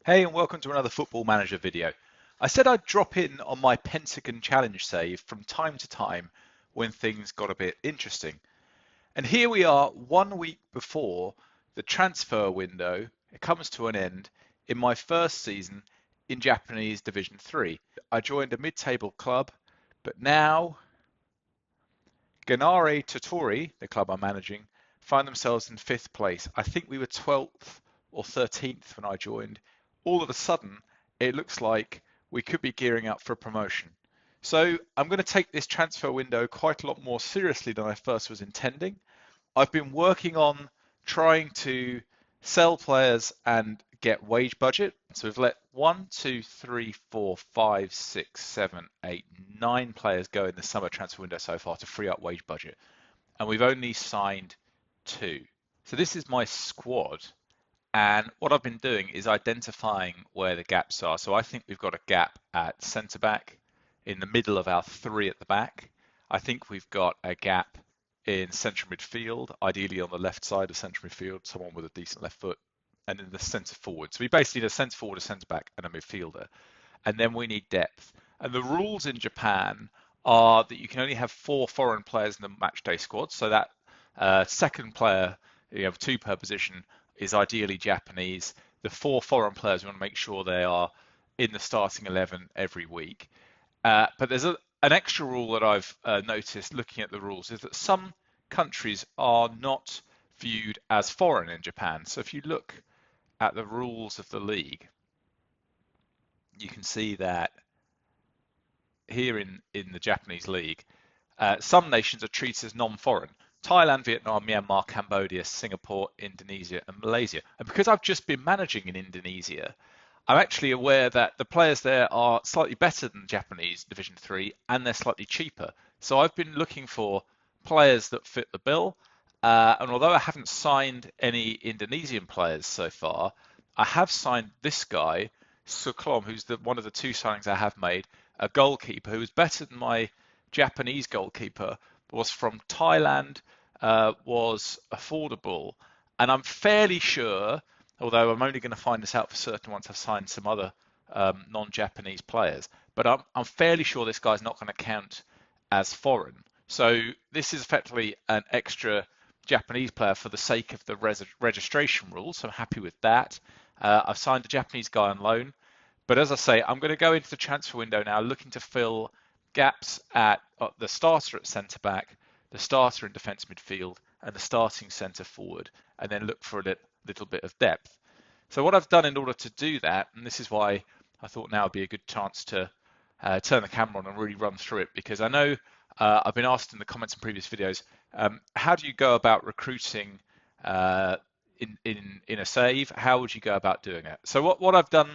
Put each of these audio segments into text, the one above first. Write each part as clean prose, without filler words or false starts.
Hey, and welcome to another Football Manager video. I said I'd drop in on my Pentagon challenge save from time to time when things got a bit interesting. And here we are 1 week before the transfer window it comes to an end in my first season in Japanese Division 3. I joined a mid-table club, but now Gainare Tottori, the club I'm managing, find themselves in fifth place. I think we were 12th or 13th when I joined. All of a sudden, it looks like we could be gearing up for a promotion. So I'm going to take this transfer window quite a lot more seriously than I first was intending. I've been working on trying to sell players and get wage budget. So we've let 9 players go in the summer transfer window so far to free up wage budget. And we've only signed two. So this is my squad. And what I've been doing is identifying where the gaps are. So I think we've got a gap at centre back in the middle of our three at the back. I think we've got a gap in central midfield, ideally on the left side of central midfield, someone with a decent left foot, and in the centre forward. So we basically need a centre forward, a centre back, and a midfielder. And then we need depth. And the rules in Japan are that you can only have 4 foreign players in the matchday squad. So that second player, you have 2 per position, is ideally Japanese. The 4 foreign players, we want to make sure they are in the starting 11 every week. But there's an extra rule that I've noticed looking at the rules is that some countries are not viewed as foreign in Japan. So if you look at the rules of the league, you can see that here in the Japanese league, some nations are treated as non-foreign. Thailand, Vietnam, Myanmar, Cambodia, Singapore, Indonesia, and Malaysia. And because I've just been managing in Indonesia, I'm actually aware that the players there are slightly better than Japanese Division 3 and they're slightly cheaper. So I've been looking for players that fit the bill. And although I haven't signed any Indonesian players so far, I have signed this guy, Suklom, who's one of the 2 signings I have made, a goalkeeper who is better than my Japanese goalkeeper, was from Thailand, was affordable. And I'm fairly sure, although I'm only going to find this out for certain once I've signed some other non-Japanese players, but I'm fairly sure this guy's not going to count as foreign. So this is effectively an extra Japanese player for the sake of the registration rules. So I'm happy with that. I've signed a Japanese guy on loan. But as I say, I'm going to go into the transfer window now looking to fill gaps at the starter at centre back, the starter in defence midfield, and the starting centre forward, and then look for a little bit of depth. So what I've done in order to do that, and this is why I thought now would be a good chance to turn the camera on and really run through it, because I know I've been asked in the comments in previous videos, how do you go about recruiting in a save? How would you go about doing it? So what I've done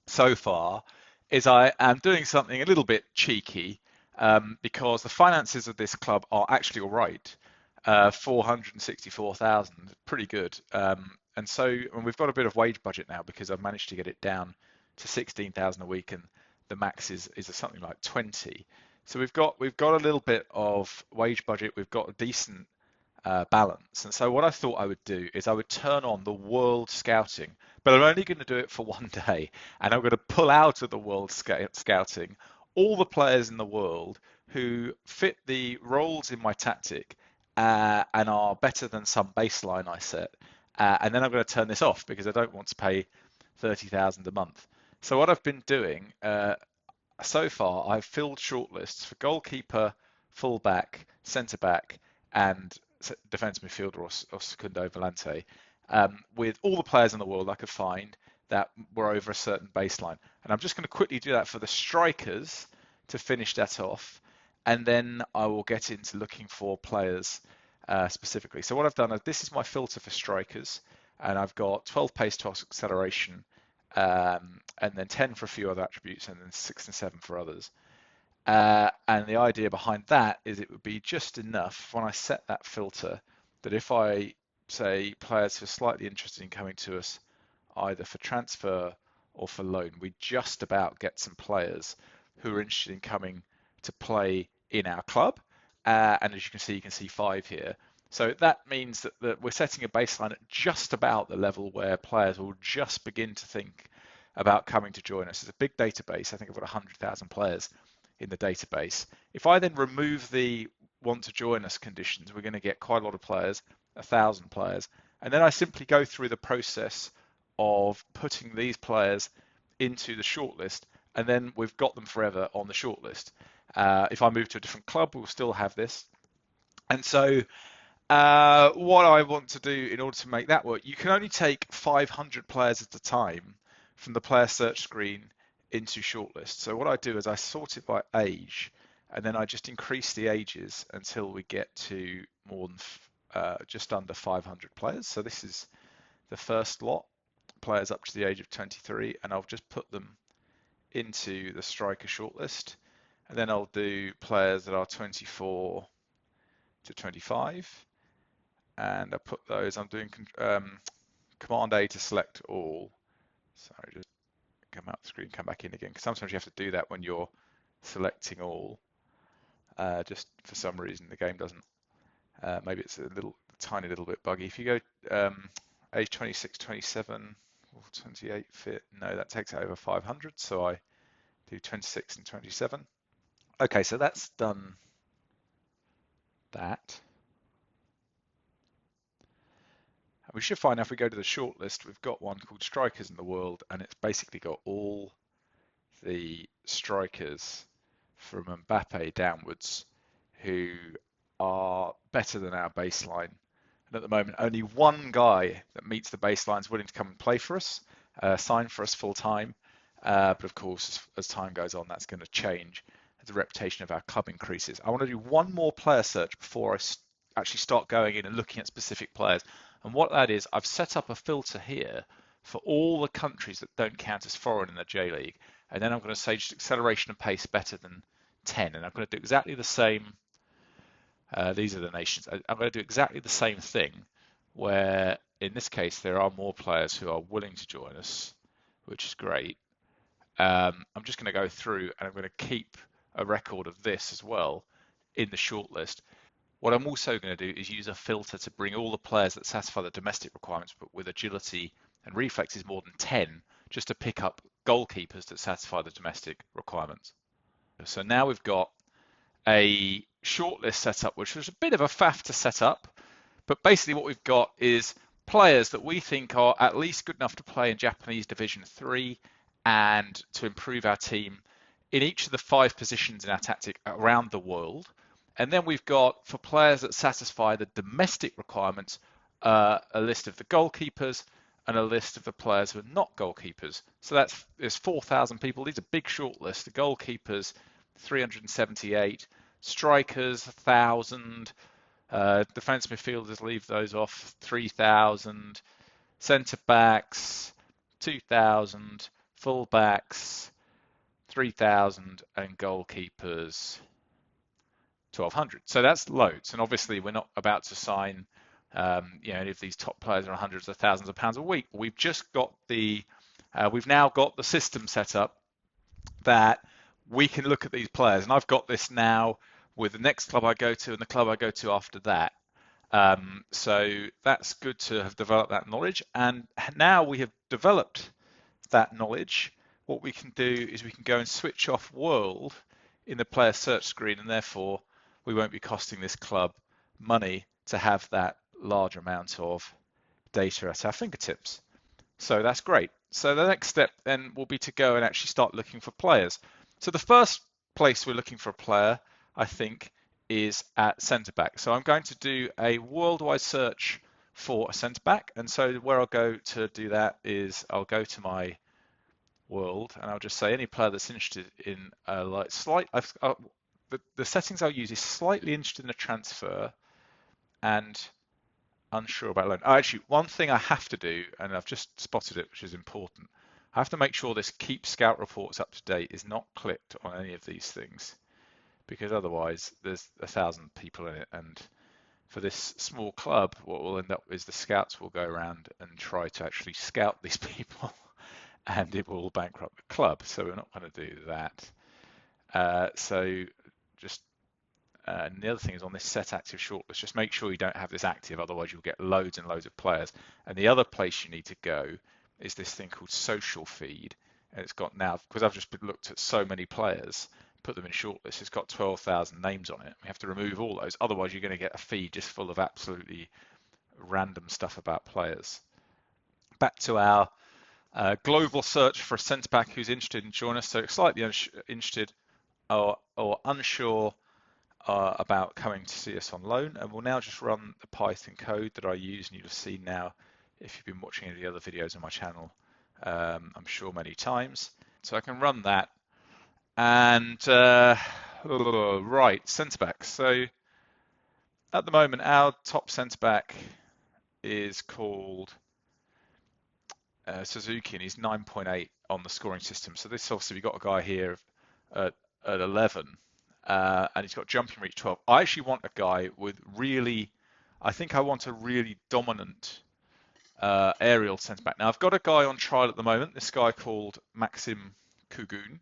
so far is I am doing something a little bit cheeky because the finances of this club are actually all right. 464,000, pretty good. And we've got a bit of wage budget now because I've managed to get it down to 16,000 a week, and the max is something like 20. So we've got a little bit of wage budget. We've got a decent balance. And so what I thought I would do is I would turn on the world scouting, but I'm only going to do it for 1 day, and I'm going to pull out of the world scouting all the players in the world who fit the roles in my tactic and are better than some baseline I set. And then I'm going to turn this off because I don't want to pay 30,000 a month. So what I've been doing so far, I've filled shortlists for goalkeeper, fullback, centre back, and defence midfielder or secundo volante, with all the players in the world I could find that were over a certain baseline. And I'm just going to quickly do that for the strikers to finish that off, and then I will get into looking for players specifically. So what I've done is this is my filter for strikers, and I've got 12 pace to acceleration, and then 10 for a few other attributes, and then 6 and 7 for others. And the idea behind that is it would be just enough when I set that filter that if I say players who are slightly interested in coming to us either for transfer or for loan, we just about get some players who are interested in coming to play in our club. And as you can see 5 here. So that means that we're setting a baseline at just about the level where players will just begin to think about coming to join us. It's a big database. I think I've got 100,000 players in the database. If I then remove the want to join us conditions, we're going to get quite a lot of players, 1,000 players. And then I simply go through the process of putting these players into the shortlist, and then we've got them forever on the shortlist. If I move to a different club, we'll still have this. And so what I want to do in order to make that work, you can only take 500 players at a time from the player search screen into shortlist. So what I do is I sort it by age, and then I just increase the ages until we get to more than just under 500 players. So this is the first lot, players up to the age of 23, and I'll just put them into the striker shortlist. And then I'll do players that are 24 to 25. And I put those, I'm doing Command A to select all. Sorry, just come out the screen, come back in again, because sometimes you have to do that when you're selecting all. Just for some reason the game doesn't, maybe it's a tiny little bit buggy. If you go age 26, 27, or 28 fit, no, that takes it over 500, so I do 26 and 27. Okay, so that's done that. We should find if we go to the shortlist, we've got one called Strikers in the World, and it's basically got all the strikers from Mbappe downwards who are better than our baseline. And at the moment, only one guy that meets the baseline is willing to come and play for us, sign for us full time. But of course, as time goes on, that's going to change as the reputation of our club increases. I want to do one more player search before I actually start going in and looking at specific players. And what that is, I've set up a filter here for all the countries that don't count as foreign in the J League. And then I'm going to say just acceleration and pace better than 10. And I'm going to do exactly the same. These are the nations. I'm going to do exactly the same thing, where in this case, there are more players who are willing to join us, which is great. I'm just going to go through and I'm going to keep a record of this as well in the shortlist. What I'm also going to do is use a filter to bring all the players that satisfy the domestic requirements, but with agility and reflexes more than 10, just to pick up goalkeepers that satisfy the domestic requirements. So now we've got a shortlist set up, which was a bit of a faff to set up, but basically what we've got is players that we think are at least good enough to play in Japanese Division 3 and to improve our team in each of the 5 positions in our tactic around the world. And then we've got, for players that satisfy the domestic requirements, a list of the goalkeepers and a list of the players who are not goalkeepers. So there's 4,000 people. These are big short lists. The goalkeepers, 378, strikers, 1,000, defence midfielders, leave those off, 3,000, centre backs, 2,000, full backs, 3,000, and goalkeepers, 1,200. So that's loads. And obviously we're not about to sign any of these top players are hundreds of thousands of pounds a week. We've just got we've now got the system set up that we can look at these players. And I've got this now with the next club I go to and the club I go to after that. So that's good to have developed that knowledge. And now we have developed that knowledge, what we can do is we can go and switch off world in the player search screen, and therefore we won't be costing this club money to have that large amount of data at our fingertips. So that's great. So the next step then will be to go and actually start looking for players. So the first place we're looking for a player, I think, is at centre back. So I'm going to do a worldwide search for a centre back. And so where I'll go to do that is I'll go to my world and I'll just say any player that's interested in the settings I'll use is slightly interested in a transfer and unsure about loan. Actually, one thing I have to do, and I've just spotted it, which is important, I have to make sure this keep scout reports up to date is not clicked on any of these things, because otherwise there's 1,000 people in it, and for this small club, what will end up is the scouts will go around and try to actually scout these people, and it will bankrupt the club. So we're not going to do that. And the other thing is on this set active shortlist, just make sure you don't have this active, otherwise you'll get loads and loads of players. And the other place you need to go is this thing called social feed. And it's got now, because I've just looked at so many players, put them in shortlist, it's got 12,000 names on it. We have to remove all those. Otherwise, you're going to get a feed just full of absolutely random stuff about players. Back to our global search for a centre back who's interested in joining us. So slightly interested or unsure about coming to see us on loan. And we'll now just run the Python code that I use, and you'll have seen now if you've been watching any of the other videos on my channel, I'm sure many times. So I can run that. And right, centre back. So at the moment, our top centre back is called Suzuki, and he's 9.8 on the scoring system. So this obviously we've got a guy here at 11, and he's got jumping reach 12. I actually want a guy with really, I think I want a really dominant aerial centre back. Now I've got a guy on trial at the moment. This guy called Maxim Kugun.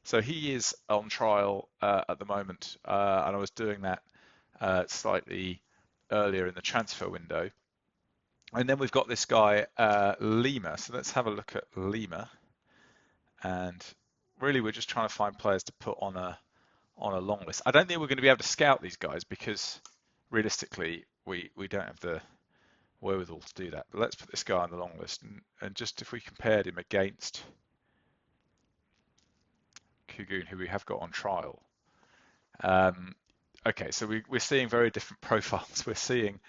So he is on trial at the moment, and I was doing that slightly earlier in the transfer window. And then we've got this guy, Lima. So let's have a look at Lima. And really, we're just trying to find players to put on a long list. I don't think we're going to be able to scout these guys because realistically, we don't have the wherewithal to do that. But let's put this guy on the long list. And just if we compared him against Kugun, who we have got on trial. Okay, so we're seeing very different profiles. We're seeing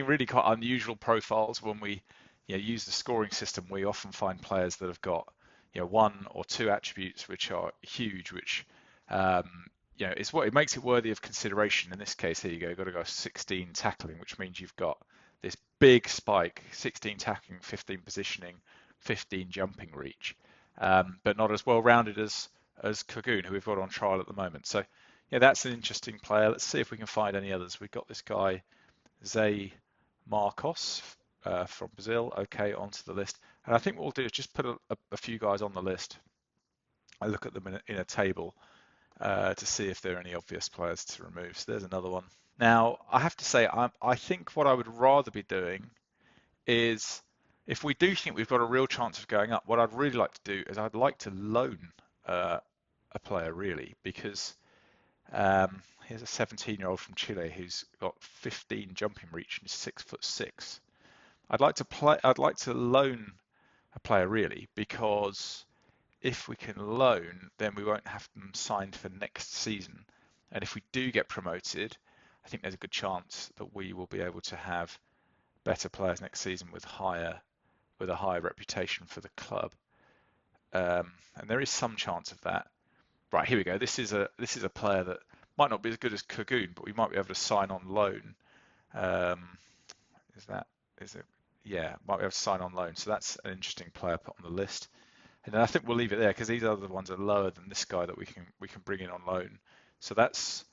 really quite unusual profiles when we use the scoring system. We often find players that have got one or two attributes which are huge, which is what it makes it worthy of consideration. In this case, here you go, you've got to go 16 tackling, which means you've got this big spike: 16 tackling, 15 positioning, 15 jumping reach, but not as well rounded as Kugun, who we've got on trial at the moment. So yeah, that's an interesting player. Let's see if we can find any others. We've got this guy, Zé Marcos from Brazil. Okay, onto the list. And I think what we'll do is just put a few guys on the list. I look at them in a table to see if there are any obvious players to remove. So there's another one. Now, I have to say, I think what I would rather be doing is, if we do think we've got a real chance of going up, what I'd really like to do is I'd like to loan a player, really, because here's a 17-year-old from Chile who's got 15 jumping reach and is 6'6". I'd like to loan a player, really, because if we can loan, then we won't have them signed for next season. And if we do get promoted, I think there's a good chance that we will be able to have better players next season with a higher reputation for the club. And there is some chance of that. Right, here we go. This is a player that might not be as good as Kugun, but we might be able to sign on loan. Yeah, might be able to sign on loan. So that's an interesting player put on the list. And then I think we'll leave it there because these other ones are lower than this guy that we can bring in on loan. So that's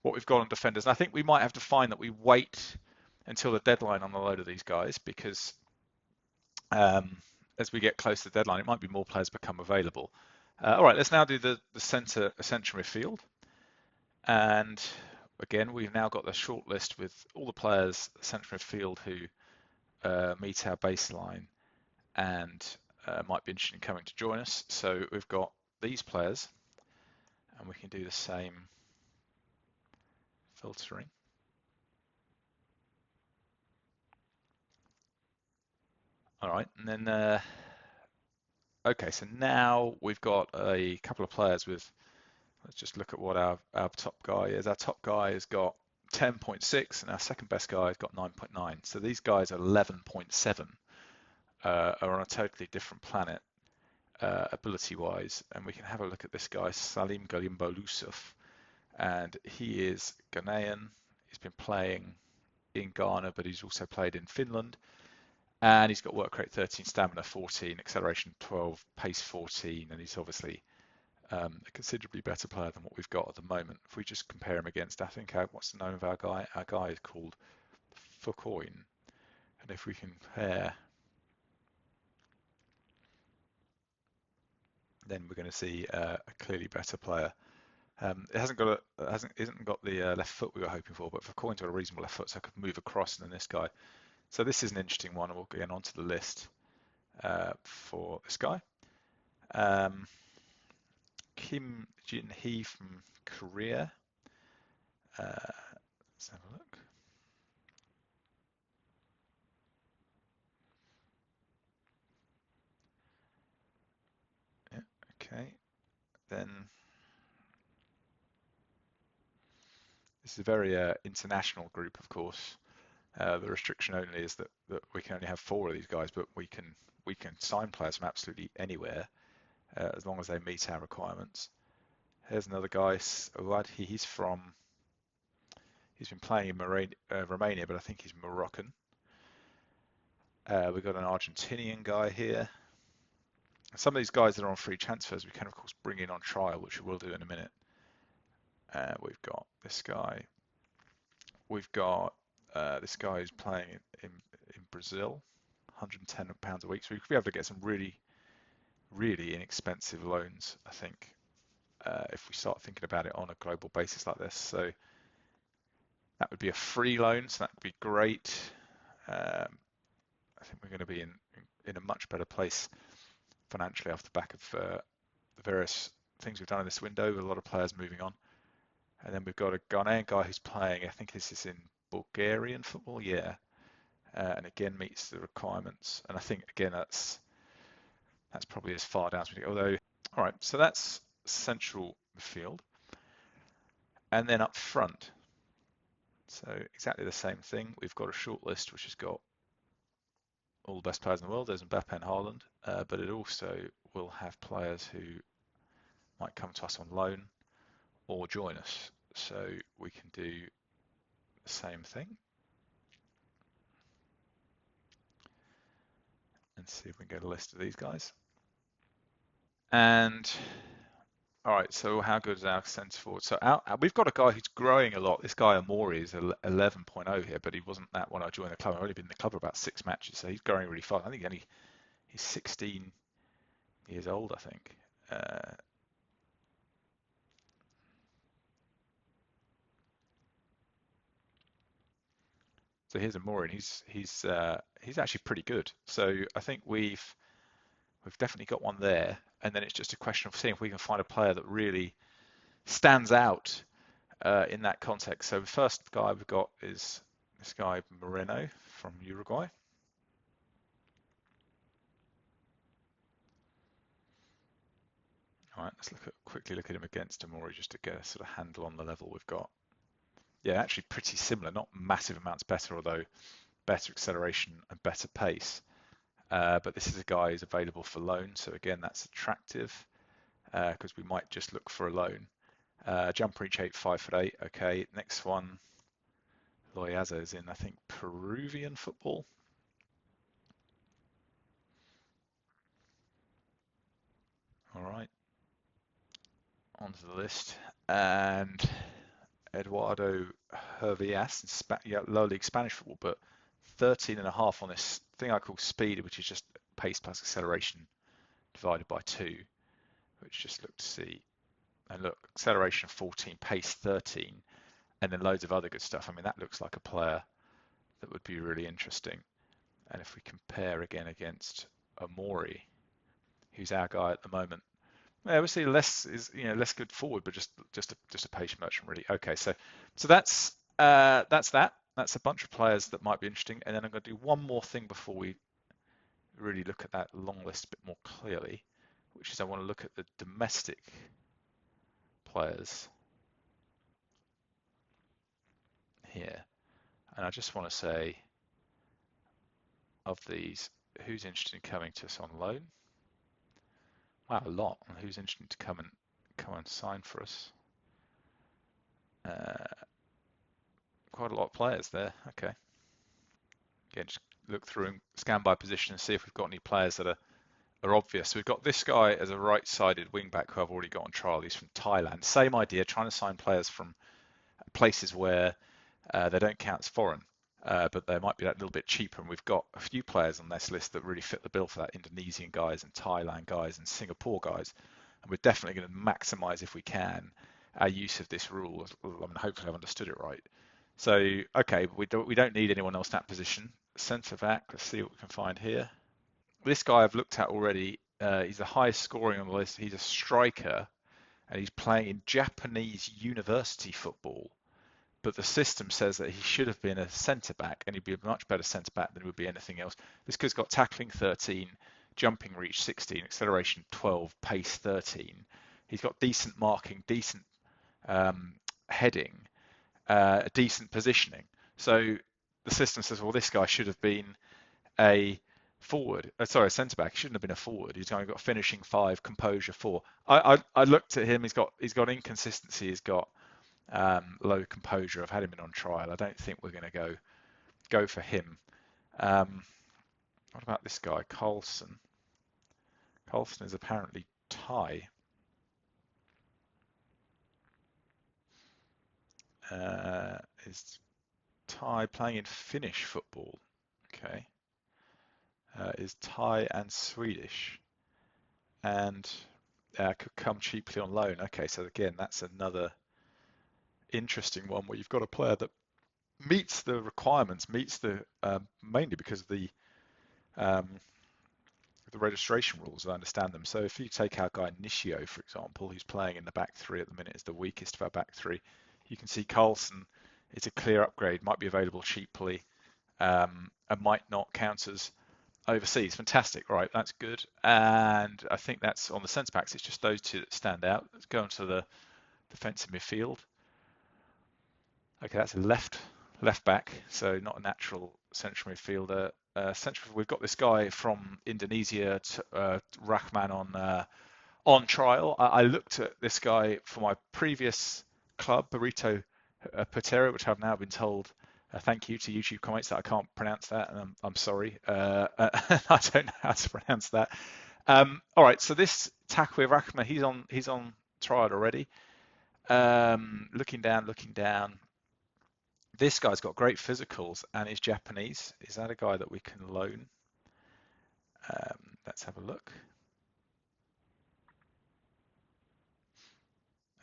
what we've got on defenders. And I think we might have to find that we wait until the deadline on a load of these guys, because as we get close to the deadline, it might be more players become available. All right, let's now do the centre midfield. And again, we've now got the short list with all the players centre midfield who meet our baseline and might be interested in coming to join us. So we've got these players, and we can do the same filtering. All right, and then okay, so now we've got a couple of players with, let's just look at what our top guy is. Our top guy has got 10.6 and our second best guy has got 9.9. So these guys are 11.7, are on a totally different planet ability-wise. And we can have a look at this guy, Salim Galimbo-Lusuf, and he is Ghanaian. He's been playing in Ghana, but he's also played in Finland. And he's got work rate 13, stamina 14, acceleration 12, pace 14, and he's obviously a considerably better player than what we've got at the moment. If we just compare him against, I think, what's the name of our guy? Our guy is called Foucault. And if we compare, then we're going to see a clearly better player. It hasn't got the left foot we were hoping for, but Foucault's got a reasonable left foot, so I could move across than this guy. So this is an interesting one, and we'll get onto the list for this guy. Kim Jin Hee from Korea. Let's have a look. Yeah, okay. Then this is a very international group, of course. The restriction only is that we can only have 4 of these guys, but we can sign players from absolutely anywhere as long as they meet our requirements. Here's another guy, Awad. He's been playing in Romania, but I think he's Moroccan. We've got an Argentinian guy here. Some of these guys that are on free transfers, we can of course bring in on trial, which we will do in a minute. We've got this guy. We've got this guy who's playing in Brazil, £110 a week. So we could be able to get some really, really inexpensive loans, I think, if we start thinking about it on a global basis like this. So that would be a free loan, so that would be great. I think we're going to be in a much better place financially off the back of the various things we've done in this window, with a lot of players moving on. And then we've got a Ghanaian guy who's playing, I think this is in Bulgarian football, yeah. And again meets the requirements. And I think again that's probably as far down as we go. Although, all right, so that's central midfield. And then up front, so exactly the same thing. We've got a short list which has got all the best players in the world. There's Mbappe and Haaland, but it also will have players who might come to us on loan or join us. So we can do the same thing and see if we can get a list of these guys. And all right, so how good is our centre forward? So we've got a guy who's growing a lot. This guy Amori is 11.0 here, but he wasn't that when I joined the club. I've only been in the club for about 6 matches, so he's growing really fast. I think he's 16 years old, I think. So here's Amori, and he's actually pretty good. So I think we've definitely got one there, and then it's just a question of seeing if we can find a player that really stands out in that context. So the first guy we've got is this guy Moreno from Uruguay. All right, let's quickly look at him against Amori just to get a sort of handle on the level we've got. Yeah, actually pretty similar, not massive amounts better, although better acceleration and better pace. But this is a guy who's available for loan, so again that's attractive because we might just look for a loan. Jump reach 8, 5'8". Okay, next one. Loyaza is in, I think, Peruvian football. All right, onto the list. And Eduardo Hervias, lower league Spanish football, but 13.5 on this thing I call speed, which is just pace plus acceleration divided by 2, which just look to see. And look, acceleration 14, pace 13, and then loads of other good stuff. I mean, that looks like a player that would be really interesting. And if we compare again against Amori, who's our guy at the moment, yeah, obviously less good forward, but just a patient merchant really. Okay, so that's that. That's a bunch of players that might be interesting. And then I'm going to do one more thing before we really look at that long list a bit more clearly, which is I want to look at the domestic players here. And I just want to say, of these, who's interested in coming to us on loan? Wow, a lot. And who's interested to come and sign for us? Quite a lot of players there. Okay. Again, just look through and scan by position and see if we've got any players that are obvious. So we've got this guy as a right-sided wing-back who I've already got on trial. He's from Thailand. Same idea, trying to sign players from places where they don't count as foreign, but they might be that little bit cheaper. And we've got a few players on this list that really fit the bill for that: Indonesian guys and Thailand guys and Singapore guys. And we're definitely going to maximize, if we can, our use of this rule. I mean, hopefully I've understood it right. So, okay, we don't need anyone else in that position. Centre back, let's see what we can find here. This guy I've looked at already. He's the highest scoring on the list. He's a striker, and he's playing in Japanese university football. But the system says that he should have been a centre back, and he'd be a much better centre back than he would be anything else. This kid's got tackling 13, jumping reach 16, acceleration 12, pace 13. He's got decent marking, decent um, heading, decent positioning. So the system says, well, this guy should have been a forward, sorry, a centre back. He shouldn't have been a forward. He's only got finishing 5, composure 4. I looked at him. He's got inconsistency. He's got low composure. I've had him in on trial. I don't think we're going to go for him. What about this guy, Carlson? Carlson is apparently Thai. Is Thai playing in Finnish football? Okay. Is Thai and Swedish, and could come cheaply on loan. Okay, so again, that's another interesting one where you've got a player that meets the requirements, meets the mainly because of um, the registration rules, I understand them. So if you take our guy Nishio, for example, who's playing in the back three at the minute, is the weakest of our back three. You can see Carlson is a clear upgrade, might be available cheaply, and might not count as overseas. Fantastic, right? That's good. And I think that's on the centre backs. It's just those two that stand out. Let's go on to the defensive midfield. Okay, that's a left back, so not a natural central midfielder. We've got this guy from Indonesia, Rahman, on trial. I looked at this guy for my previous club, Burrito Patera, which I've now been told, thank you to YouTube comments, that I can't pronounce that, and I'm sorry. I don't know how to pronounce that. All right, so this tackle with Rahman, he's on trial already. Looking down. This guy's got great physicals and is Japanese. Is that a guy that we can loan? Let's have a look.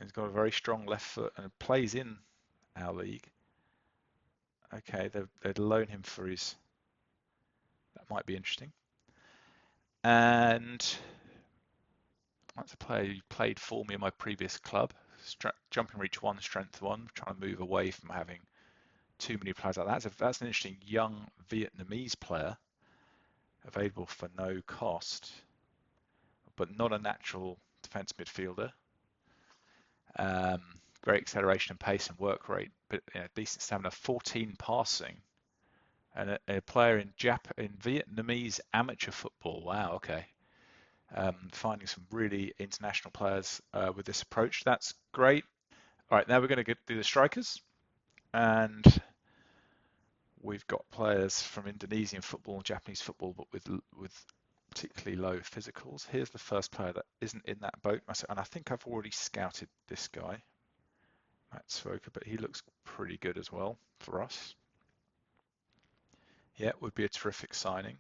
He's got a very strong left foot and plays in our league. Okay, they'd loan him for his. That might be interesting. And that's a player who played for me in my previous club. Jumping reach 1, strength 1. Trying to move away from having too many players like that. That's an interesting young Vietnamese player available for no cost, but not a natural defence midfielder. Great acceleration and pace and work rate, but decent stamina. 14 passing, and a player in Vietnamese amateur football. Wow, okay. Finding some really international players with this approach. That's great. All right, now we're going to do the strikers, and we've got players from Indonesian football and Japanese football, but with particularly low physicals. Here's the first player that isn't in that boat, and I think I've already scouted this guy, Matt Swoker, but he looks pretty good as well for us. Yeah, it would be a terrific signing.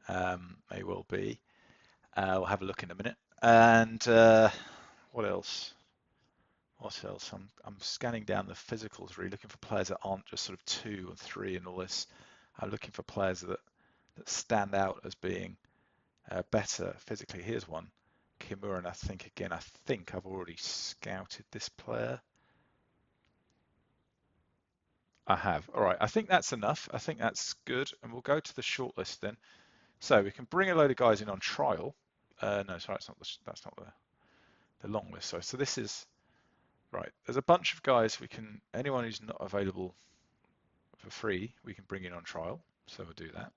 May well be. We'll have a look in a minute. And what else? What else? I'm scanning down the physicals, really looking for players that aren't just sort of 2 and 3 and all this. I'm looking for players that stand out as being better physically. Here's one, Kimura, and I think I've already scouted this player. I have. All right, I think that's enough. I think that's good, and we'll go to the shortlist then. So we can bring a load of guys in on trial. No, sorry, that's not the long list. So this is right. There's a bunch of guys anyone who's not available for free, we can bring in on trial. So we'll do that.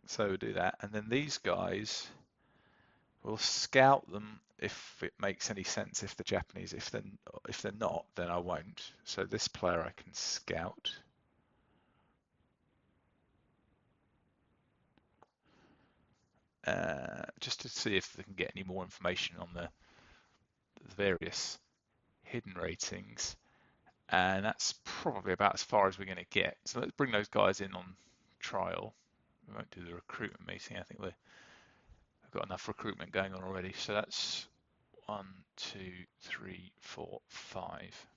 So we'll do that, and then these guys, we'll scout them if it makes any sense. If they're Japanese, if they're not, then I won't. So this player I can scout. Just to see if they can get any more information on the various hidden ratings, and that's probably about as far as we're going to get. So let's bring those guys in on trial. We won't do the recruitment meeting. I think we've got enough recruitment going on already. So that's 1, 2, 3, 4, 5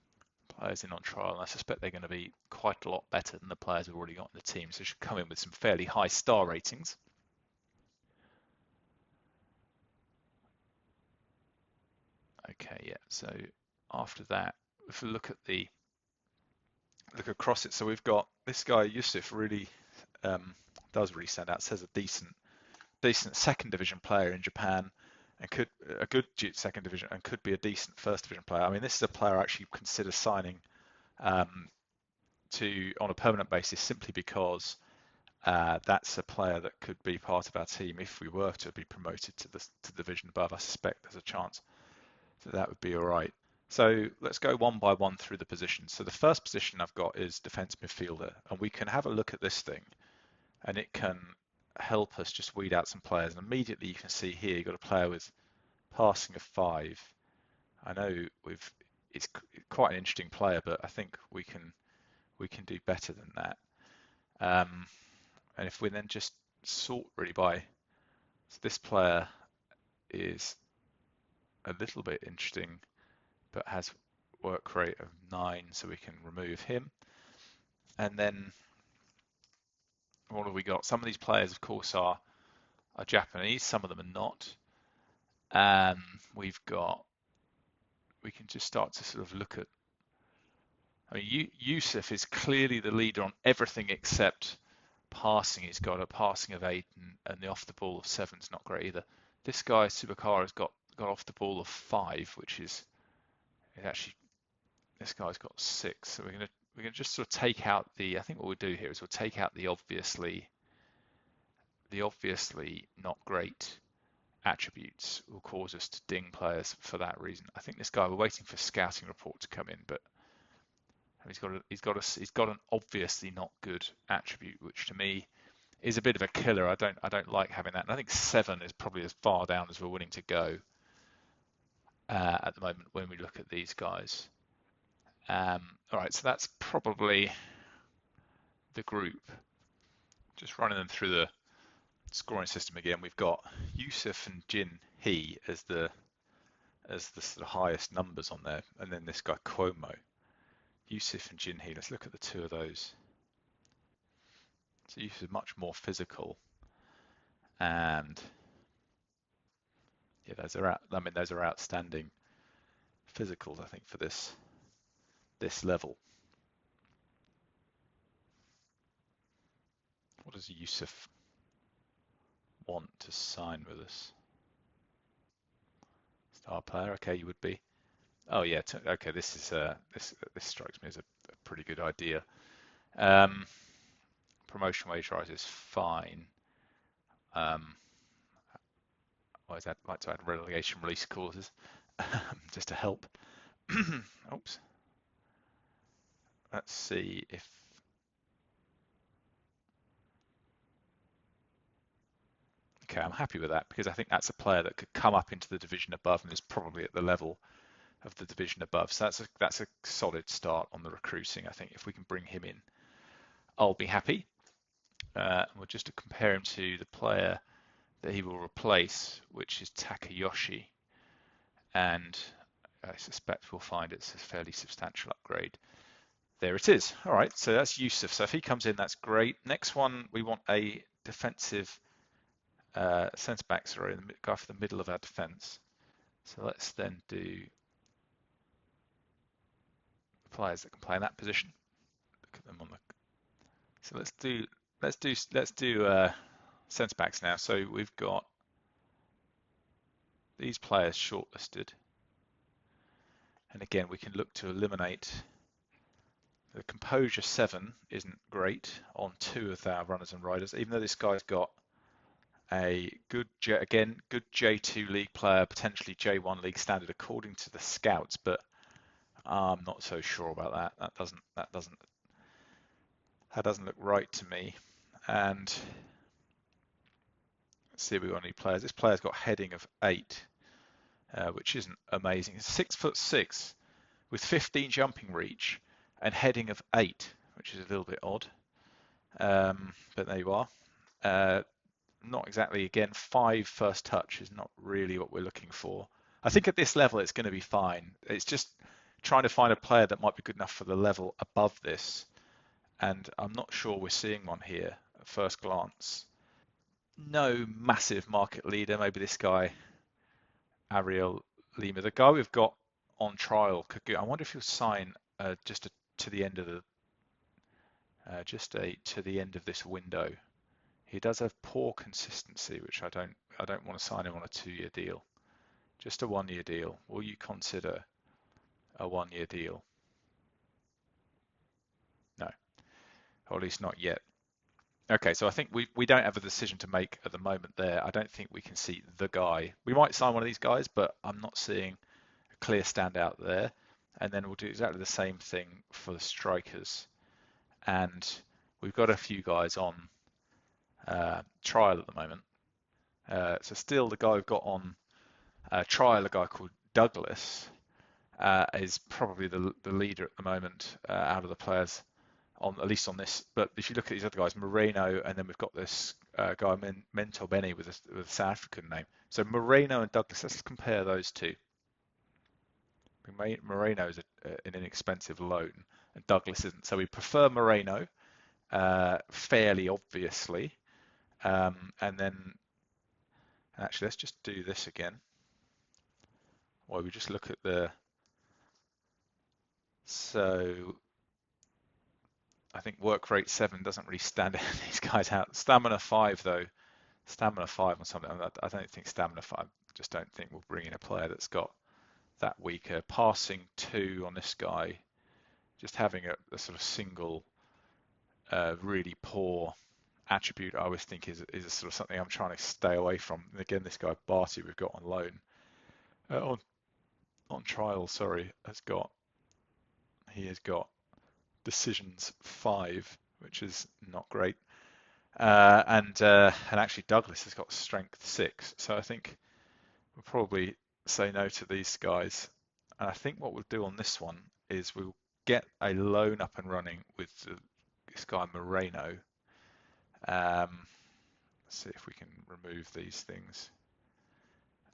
players in on trial, and I suspect they're going to be quite a lot better than the players we've already got in the team, so should come in with some fairly high star ratings. Okay, yeah, so after that, if we look across it, so we've got this guy Yusuf really does really stand out. Says a decent second division player in Japan, and could a good second division, and could be a decent first division player. I mean, this is a player I actually consider signing to on a permanent basis, simply because that's a player that could be part of our team if we were to be promoted to the division above. I suspect there's a chance that would be all right. So let's go one by one through the positions. So the first position I've got is defence midfielder, and we can have a look at this thing, and it can help us just weed out some players. And immediately you can see here you've got a player with passing of 5. I know it's quite an interesting player, but I think we can do better than that. And if we then just sort really by, so this player is a little bit interesting, but has work rate of 9, so we can remove him. And then what have we got? Some of these players, of course, are Japanese. Some of them are not. We can just start to sort of look at. I mean, Yusuf is clearly the leader on everything except passing. He's got a passing of 8, and the off the ball of 7 is not great either. This guy Subakara has got off the ball of 5, which is actually, this guy's got 6. So we're gonna just sort of take out the. I think what we'll do here is we'll take out the obviously not great attributes. Will cause us to ding players for that reason. I think this guy, we're waiting for scouting report to come in, but he's got an obviously not good attribute, which to me is a bit of a killer. I don't like having that. And I think 7 is probably as far down as we're willing to go at the moment when we look at these guys. All right, so that's probably the group. Just running them through the scoring system again. We've got Yusuf and Jin Hee as the sort of highest numbers on there, and then this guy Cuomo. Yusuf and Jin Hee. Let's look at the two of those. So Yusuf is much more physical, and yeah, those are outstanding physicals, I think, for this level. What does Yusuf want to sign with us? Star player, okay, you would be. Oh yeah, okay. This is this strikes me as a pretty good idea. Promotion wage rise is fine. Always like to add relegation release clauses just to help. Oops. Let's see if. Okay, I'm happy with that because I think that's a player that could come up into the division above and is probably at the level of the division above. So that's a solid start on the recruiting. I think if we can bring him in, I'll be happy. We'll just to compare him to the player that he will replace, which is Takayoshi, and I suspect we'll find it's a fairly substantial upgrade. There it is. All right, so that's Yusuf. So if he comes in, that's great. Next one, we want a defensive centre back, sorry, the guy for the middle of our defence. So let's then do players that can play in that position. Look at them on the. So let's do centre backs now. So we've got these players shortlisted, and again we can look to eliminate. The composure 7 isn't great on 2 of our runners and riders, even though this guy's got a good J2 league player, potentially J1 league standard according to the scouts, but I'm not so sure about that. That doesn't look right to me. And let's see if we've got any players. This player's got heading of 8, which isn't amazing. It's 6'6" with 15 jumping reach and heading of 8, which is a little bit odd. But there you are. Not exactly, again, 5 first touch is not really what we're looking for. I think at this level it's going to be fine. It's just trying to find a player that might be good enough for the level above this, and I'm not sure we're seeing one here at first glance. No massive market leader. Maybe this guy, Ariel Lima, the guy we've got on trial. I wonder if he'll sign to the end of the to the end of this window. He does have poor consistency, which I don't want to sign him on a 2-year deal. Just a 1-year deal. Will you consider a 1-year deal? No, or at least not yet. Okay, so I think we don't have a decision to make at the moment there. I don't think we can see the guy. We might sign one of these guys, but I'm not seeing a clear standout there. And then we'll do exactly the same thing for the strikers. And we've got a few guys on trial at the moment. So still the guy we've got on trial, a guy called Douglas, is probably the leader at the moment out of the players, at least on this. But if you look at these other guys, Moreno, and then we've got this guy Mentor Benny with a South African name. So Moreno and Douglas, let's compare those two. Moreno is an inexpensive loan, and Douglas isn't. So we prefer Moreno, fairly obviously. And then actually, let's just do this again. Well, we just look at so I think work rate 7 doesn't really stand these guys out. Stamina 5 though, stamina 5 on something. I don't think stamina 5. Just don't think we'll bring in a player that's got that weaker. Passing 2 on this guy, just having a sort of single really poor attribute, I always think is a sort of something I'm trying to stay away from. And again, this guy Barty we've got on loan, on trial, sorry, he has got decisions 5, which is not great. And actually Douglas has got strength 6. So I think we'll probably say no to these guys. And I think what we'll do on this one is we'll get a loan up and running with this guy Moreno. Let's see if we can remove these things.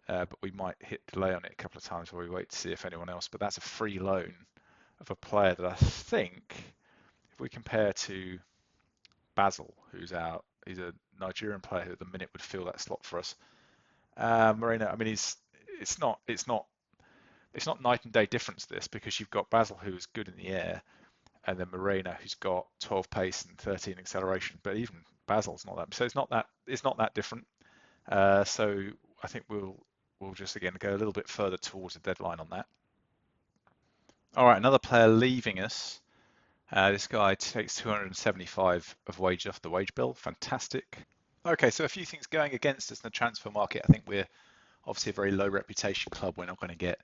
But we might hit delay on it a couple of times while we wait to see if anyone else. But that's a free loan of a player that I think, if we compare to Basil, who's out, he's a Nigerian player who at the minute would fill that slot for us. Moreno, I mean, it's not night and day difference this, because you've got Basil who is good in the air, and then Moreno who's got 12 pace and 13 acceleration. But even Basil's not that, so it's not that different. So I think we'll just again go a little bit further towards the deadline on that. All right, another player leaving us. This guy takes 275 of wages off the wage bill. Fantastic. Okay, so a few things going against us in the transfer market. I think we're obviously a very low reputation club. We're not going to get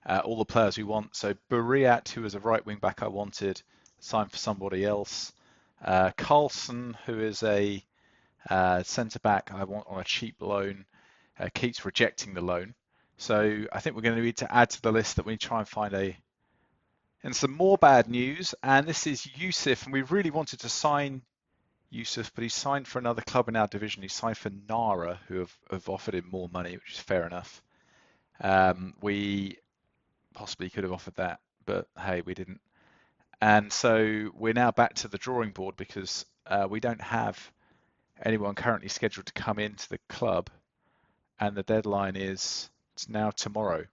all the players we want. So Buriat, who was a right wing back I wanted, signed for somebody else. Carlson, who is a centre back I want on a cheap loan, keeps rejecting the loan. So I think we're going to need to add to the list that we try and find and some more bad news, and this is Yusuf, and we really wanted to sign Yusuf, but he's signed for another club in our division. He signed for Nara, who have offered him more money, which is fair enough. We possibly could have offered that, but hey, we didn't. And so we're now back to the drawing board because we don't have anyone currently scheduled to come into the club, and the deadline is now tomorrow.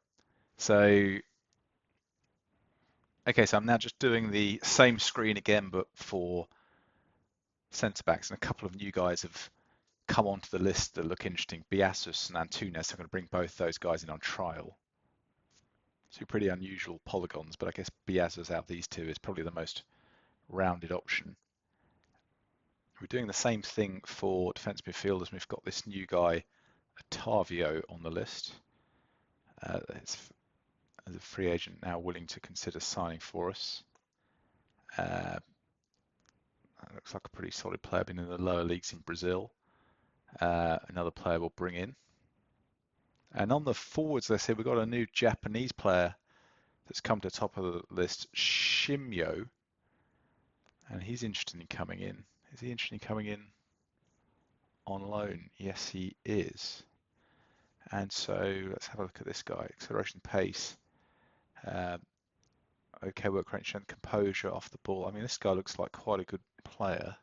So okay, so I'm now just doing the same screen again, but for centre backs, and a couple of new guys have come onto the list that look interesting. Biasus and Antunes. I'm going to bring both those guys in on trial. Two pretty unusual polygons, but I guess Biasus out of these two is probably the most rounded option. We're doing the same thing for defence midfielders. We've got this new guy, Otavio, on the list. It's as a free agent now willing to consider signing for us. Looks like a pretty solid player, been in the lower leagues in Brazil. Another player we'll bring in. And on the forwards list here, we've got a new Japanese player that's come to the top of the list, Shimyo. And he's interested in coming in. Is he interested in coming in on loan? Yes, he is. And so let's have a look at this guy. Acceleration pace. okay work rate, strength, composure off the ball. I mean, this guy looks like quite a good player.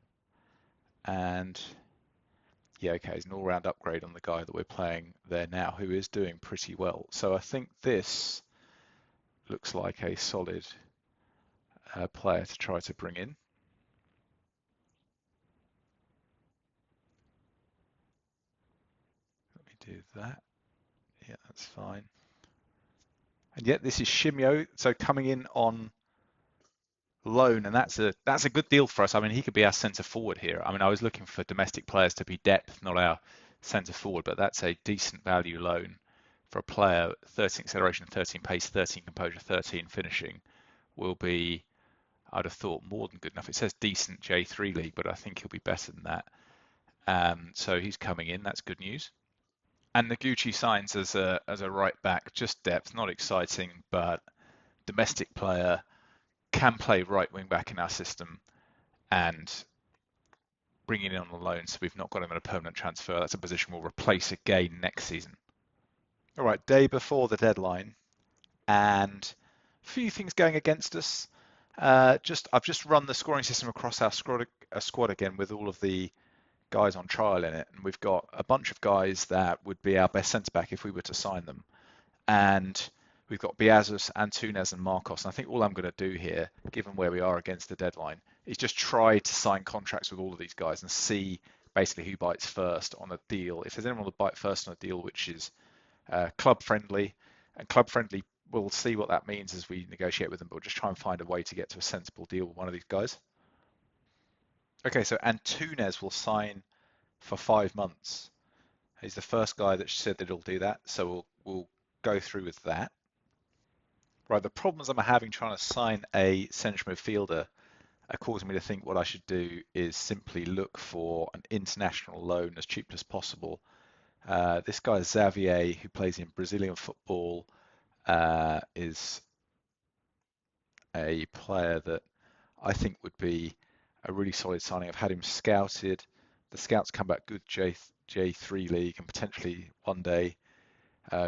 And yeah, okay, he's an all-round upgrade on the guy that we're playing there now, who is doing pretty well. So I think this looks like a solid player to try to bring in. Let me do that. Yeah, that's fine. And yet this is Shimyo, so coming in on loan, and that's a good deal for us. I mean, he could be our centre forward here. I mean, I was looking for domestic players to be depth, not our centre forward, but that's a decent value loan for a player. 13 acceleration, 13 pace, 13 composure, 13 finishing will be, I'd have thought, more than good enough. It says decent J3 league, but I think he'll be better than that. So he's coming in. That's good news. And Noguchi signs as a right back, just depth, not exciting, but domestic player, can play right wing back in our system, and bringing in on a loan, so we've not got him in a permanent transfer. That's a position we'll replace again next season. All right, day before the deadline, and a few things going against us. I've just run the scoring system across our squad again with all of the guys on trial in it, and we've got a bunch of guys that would be our best centre back if we were to sign them. And we've got Biazos, Antunes, and Marcos. And I think all I'm going to do here, given where we are against the deadline, is just try to sign contracts with all of these guys and see basically who bites first on a deal. If there's anyone to bite first on a deal which is club friendly, and club friendly, we'll see what that means as we negotiate with them, but we'll just try and find a way to get to a sensible deal with one of these guys. Okay, so Antunes will sign for 5 months. He's the first guy that said that he'll do that, so we'll go through with that. Right, the problems I'm having trying to sign a central midfielder are causing me to think what I should do is simply look for an international loan as cheap as possible. This guy Xavier, who plays in Brazilian football, is a player that I think would be a really solid signing. I've had him scouted. The scouts come back good J3 league and potentially one day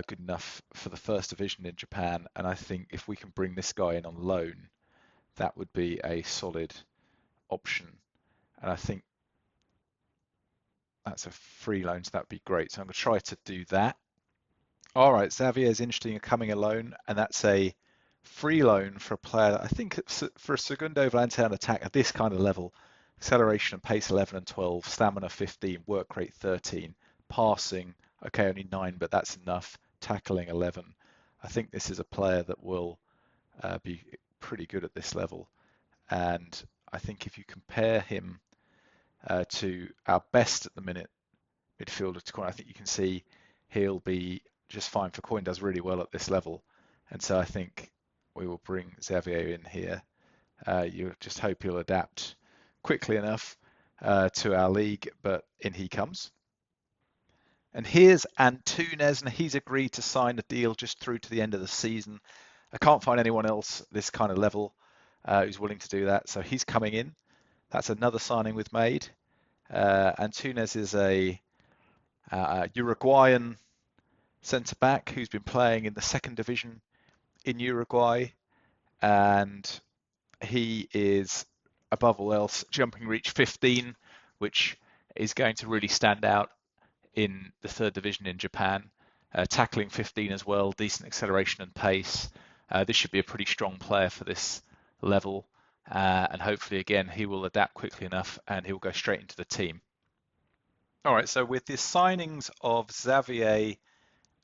good enough for the first division in Japan. And I think if we can bring this guy in on loan, that would be a solid option. And I think that's a free loan, so that'd be great. So I'm going to try to do that. All right, Xavier is interesting coming alone, and that's a free loan for a player. I think for a Segundo Volante on attack at this kind of level, acceleration and pace 11 and 12, stamina 15, work rate 13, passing, okay, only 9, but that's enough, tackling 11. I think this is a player that will be pretty good at this level. And I think if you compare him to our best at the minute midfielder to Coin, I think you can see he'll be just fine for Coin, does really well at this level. And so I think we will bring Xavier in here. You just hope he'll adapt quickly enough to our league, but in he comes. And here's Antunes, and he's agreed to sign a deal just through to the end of the season. I can't find anyone else this kind of level who's willing to do that, so he's coming in. That's another signing we've made. Antunes is a Uruguayan centre back who's been playing in the second division in Uruguay, and he is above all else jumping reach 15, which is going to really stand out in the third division in Japan. Tackling 15 as well, decent acceleration and pace. This should be a pretty strong player for this level, and hopefully again he will adapt quickly enough and he'll go straight into the team. All right, so with the signings of Xavier,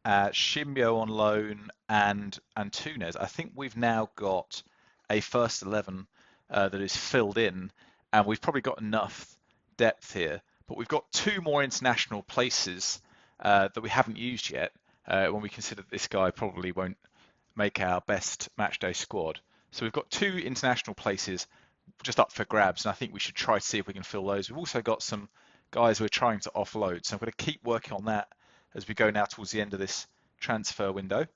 Shimyo on loan, and Antunes, I think we've now got a first 11 that is filled in, and we've probably got enough depth here. But we've got 2 more international places that we haven't used yet when we consider that this guy probably won't make our best matchday squad. So we've got 2 international places just up for grabs, and I think we should try to see if we can fill those. We've also got some guys we're trying to offload, so I'm going to keep working on that as we go now towards the end of this transfer window.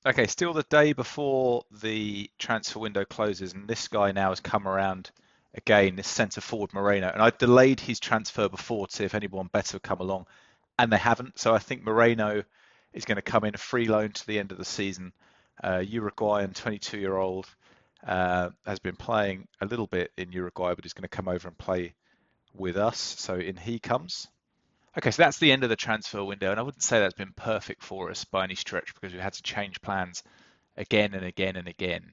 Okay, still the day before the transfer window closes, and this guy now has come around again, this centre forward Moreno, and I delayed his transfer before to see if anyone better would come along, and they haven't. So I think Moreno is going to come in a free loan to the end of the season. Uruguayan 22-year-old, has been playing a little bit in Uruguay, but he's going to come over and play with us. So in he comes. Okay, so that's the end of the transfer window, and I wouldn't say that's been perfect for us by any stretch because we've had to change plans again and again and again.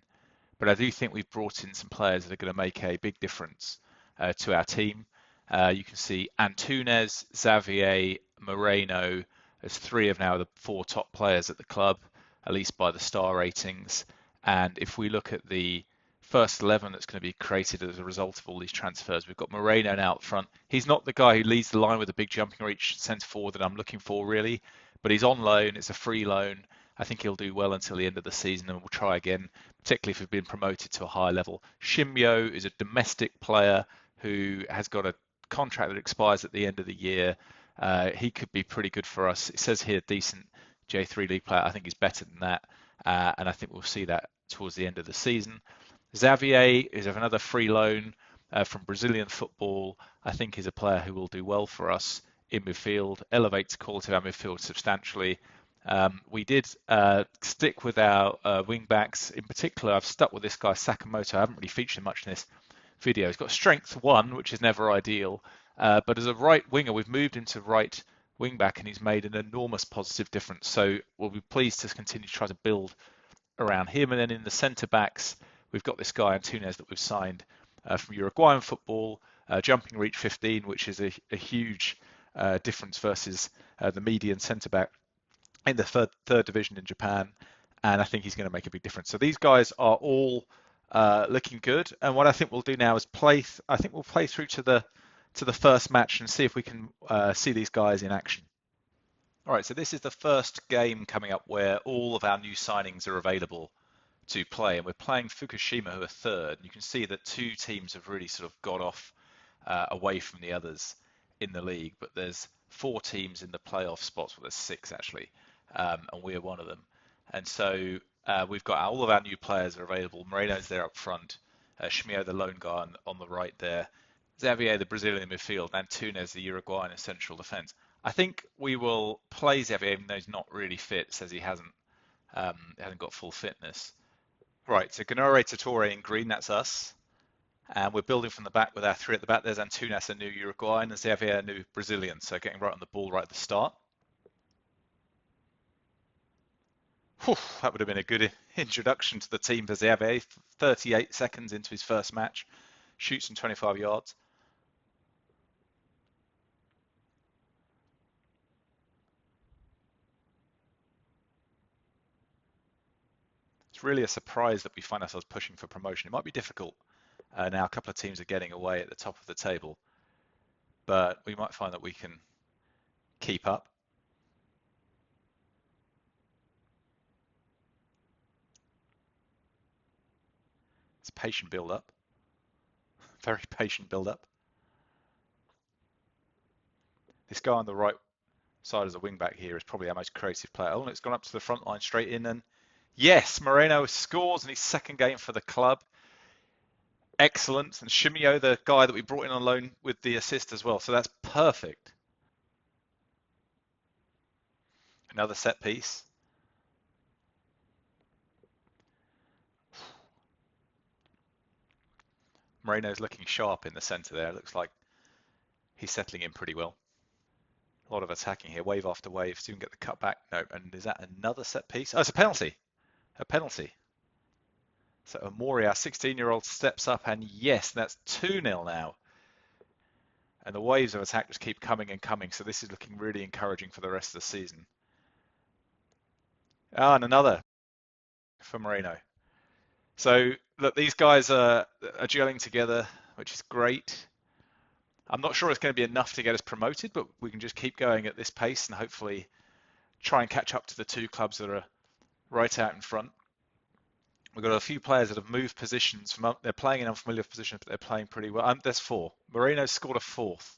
But I do think we've brought in some players that are going to make a big difference to our team. You can see Antunes, Xavier, Moreno as three of now the four top players at the club, at least by the star ratings. And if we look at the first 11 that's going to be created as a result of all these transfers, we've got Moreno now up front. He's not the guy who leads the line with a big jumping reach centre forward that I'm looking for, really, but he's on loan. It's a free loan. I think he'll do well until the end of the season, and we'll try again, particularly if we've been promoted to a higher level. Shimyo is a domestic player who has got a contract that expires at the end of the year. He could be pretty good for us. It says here decent J3 league player. I think he's better than that, and I think we'll see that towards the end of the season. Xavier is another free loan from Brazilian football. I think he's a player who will do well for us in midfield, elevates the quality of our midfield substantially. We did stick with our wing backs. In particular, I've stuck with this guy Sakamoto. I haven't really featured much in this video. He's got strength 1, which is never ideal, but as a right winger, we've moved into right wing back, and he's made an enormous positive difference. So we'll be pleased to continue to try to build around him. And then in the centre backs, we've got this guy Antunes that we've signed from Uruguayan football, jumping reach 15, which is a huge difference versus the median centre back in the third division in Japan, and I think he's going to make a big difference. So these guys are all looking good, and what I think we'll do now is play. I think we'll play through to the first match and see if we can see these guys in action. All right, so this is the first game coming up where all of our new signings are available to play, and we're playing Fukushima, who are third. You can see that two teams have really sort of got off away from the others in the league, but there's 4 teams in the playoff spots. Well, there's 6 actually, and we're one of them. And so we've got all of our new players are available. Moreno's there up front, Shimio, the lone guy on the right there, Xavier, the Brazilian midfield, and Antunes, the Uruguayan in central defence. I think we will play Xavier, even though he's not really fit. Says he hasn't got full fitness. Right, so Gainare Tottori in green, that's us. And we're building from the back with our 3 at the back. There's Antunes, a new Uruguayan, and Xavier, a new Brazilian. So getting right on the ball right at the start. Whew, that would have been a good introduction to the team for Xavier. 38 seconds into his first match. Shoots from 25 yards. It's really a surprise that we find ourselves pushing for promotion. It might be difficult. Now a couple of teams are getting away at the top of the table, but we might find that we can keep up. It's patient build-up, very patient build-up. This guy on the right side as a wing-back here is probably our most creative player. Oh, and it's gone up to the front line straight in, and yes, Moreno scores in his second game for the club. Excellent, and Shimio, the guy that we brought in on loan, with the assist as well. So that's perfect. Another set piece. Moreno's looking sharp in the centre there. It looks like he's settling in pretty well. A lot of attacking here, wave after wave. Soon get the cut back. No, and is that another set piece? Oh, it's a penalty. A penalty. So Omori, our 16-year-old, steps up, and yes, that's 2-0 now. And the waves of attack just keep coming and coming, so this is looking really encouraging for the rest of the season. Ah, and another for Moreno. So look, these guys are gelling together, which is great. I'm not sure it's going to be enough to get us promoted, but we can just keep going at this pace and hopefully try and catch up to the 2 clubs that are right out in front. We've got a few players that have moved positions from they're playing in unfamiliar positions, but they're playing pretty well. There's 4. Moreno's scored a 4th.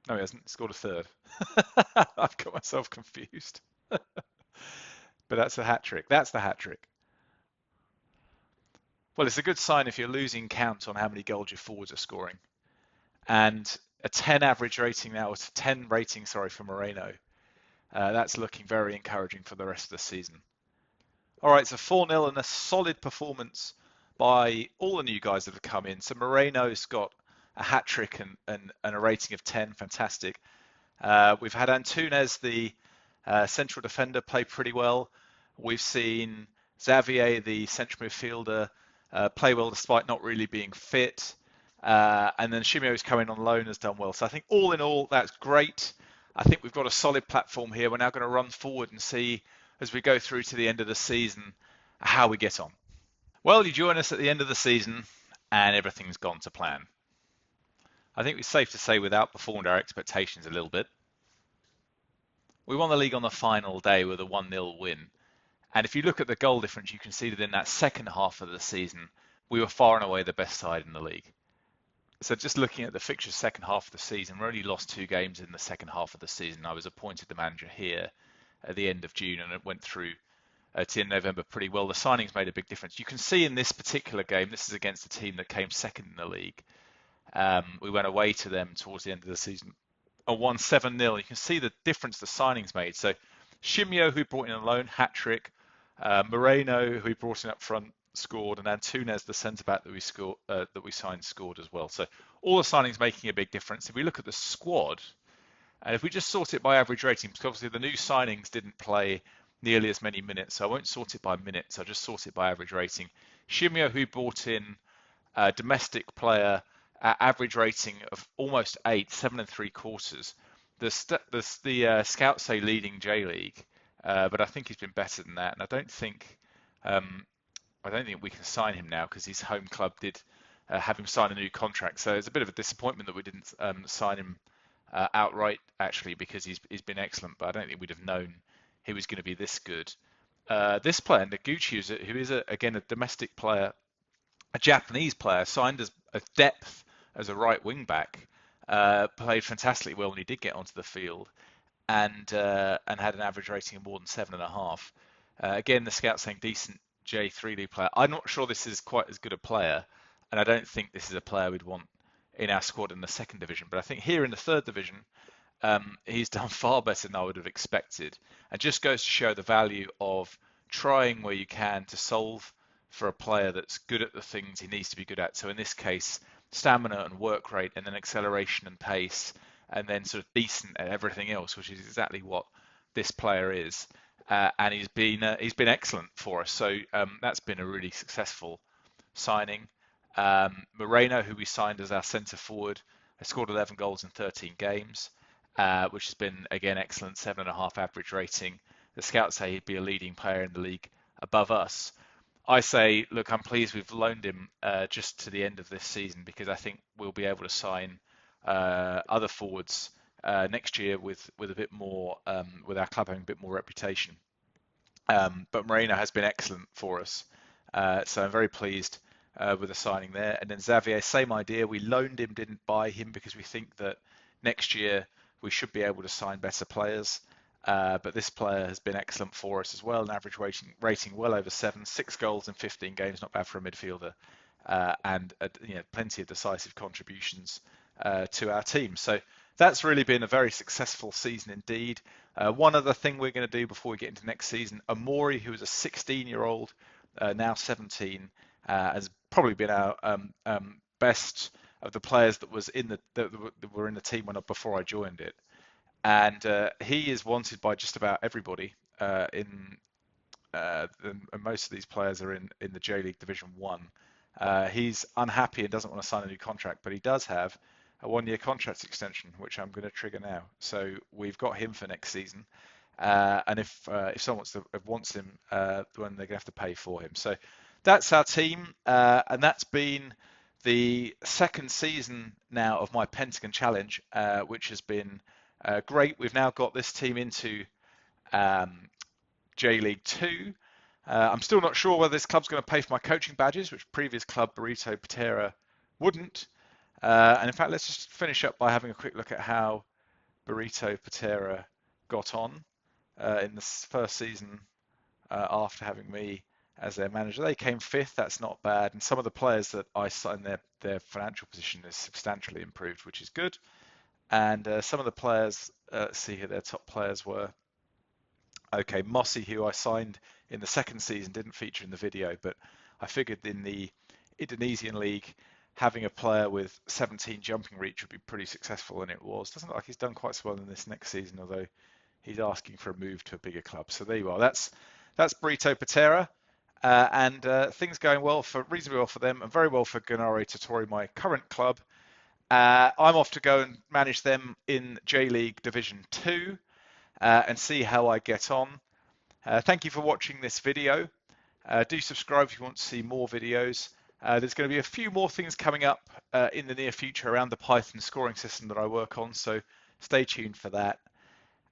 No, he hasn't. He scored a 3rd. I've got myself confused. But that's a hat trick. That's the hat trick. Well, it's a good sign if you're losing count on how many goals your forwards are scoring. And a 10 average rating now, it's a 10 rating, sorry, for Moreno. That's looking very encouraging for the rest of the season. All right, so 4-0 and a solid performance by all the new guys that have come in. So Moreno's got a hat trick and a rating of 10, fantastic. We've had Antunes, the central defender, play pretty well. We've seen Xavier, the central midfielder, play well despite not really being fit. And then Shimio's coming on loan, has done well. So I think all in all, that's great. I think we've got a solid platform here. We're now going to run forward and see, as we go through to the end of the season, how we get on. Well, you join us at the end of the season and everything's gone to plan. I think it's safe to say we've outperformed our expectations a little bit. We won the league on the final day with a 1-0 win. And if you look at the goal difference, you can see that in that second half of the season, we were far and away the best side in the league. So just looking at the fixtures second half of the season, we only lost 2 games in the second half of the season. I was appointed the manager here at the end of June, and it went through to the end of November pretty well. The signings made a big difference. You can see in this particular game, this is against a team that came second in the league. We went away to them towards the end of the season and won 7-0. You can see the difference the signings made. So Shimio, who brought in a loan, hat trick. Moreno, who we brought in up front, scored, and Antunes, the centre back that we signed, scored as well. So all the signings making a big difference. If we look at the squad, and if we just sort it by average rating, because obviously the new signings didn't play nearly as many minutes, so I won't sort it by minutes. I'll just sort it by average rating. Shimio, who brought in a domestic player, average rating of almost 8, 7.75. The scouts say leading J League, but I think he's been better than that, and I don't think we can sign him now because his home club did have him sign a new contract. So it's a bit of a disappointment that we didn't sign him outright, actually, because he's been excellent. But I don't think we'd have known he was going to be this good. This player, Noguchi, who is again a domestic player, a Japanese player, signed as a depth as a right wing back, played fantastically well when he did get onto the field, and had an average rating of more than 7.5. Again, the scouts saying decent J3 League player. I'm not sure this is quite as good a player, and I don't think this is a player we'd want in our squad in the second division. But I think here in the third division, he's done far better than I would have expected, and just goes to show the value of trying where you can to solve for a player that's good at the things he needs to be good at. So in this case, stamina and work rate, and then acceleration and pace, and then sort of decent at everything else, which is exactly what this player is. And he's been excellent for us. So that's been a really successful signing. Moreno, who we signed as our centre forward, has scored 11 goals in 13 games, which has been again excellent, 7.5 average rating. The scouts say he'd be a leading player in the league above us. I say, look, I'm pleased we've loaned him just to the end of this season, because I think we'll be able to sign other forwards next year with a bit more, with our club having a bit more reputation. But Moreno has been excellent for us, so I'm very pleased with the signing there. And then Xavier, same idea. We loaned him, didn't buy him, because we think that next year we should be able to sign better players. But this player has been excellent for us as well. An average rating well over 7, 6 goals in 15 games, not bad for a midfielder, and plenty of decisive contributions to our team. So that's really been a very successful season indeed. One other thing we're going to do before we get into next season, Amori, who is a 16-year-old, now 17, has probably been our best of the players that were in the team before I joined it. And he is wanted by just about everybody. And most of these players are in the J League Division 1. He's unhappy and doesn't want to sign a new contract, but he does have a 1-year contract extension, which I'm going to trigger now. So we've got him for next season. And if someone wants him, then they're going to have to pay for him. So that's our team. And that's been the second season now of my Pentagon Challenge, which has been great. We've now got this team into J League 2. I'm still not sure whether this club's going to pay for my coaching badges, which previous club Burrito Patera wouldn't. And in fact, let's just finish up by having a quick look at how Burrito Patera got on in the first season after having me as their manager. They came 5th. That's not bad. And some of the players that I signed, their financial position is substantially improved, which is good. And some of the players, let's see who their top players were. Okay, Mossy, who I signed in the second season, didn't feature in the video, but I figured in the Indonesian league, having a player with 17 jumping reach would be pretty successful, and it was. Doesn't look like he's done quite so well in this next season, although he's asking for a move to a bigger club. So there you are. That's Brito Patera, and things going well for reasonably well for them, and very well for Gainare Tottori, my current club. I'm off to go and manage them in J League Division 2 and see how I get on. Thank you for watching this video. Do subscribe if you want to see more videos. There's going to be a few more things coming up in the near future around the Python scoring system that I work on, so stay tuned for that,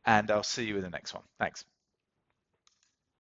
and I'll see you in the next one. Thanks.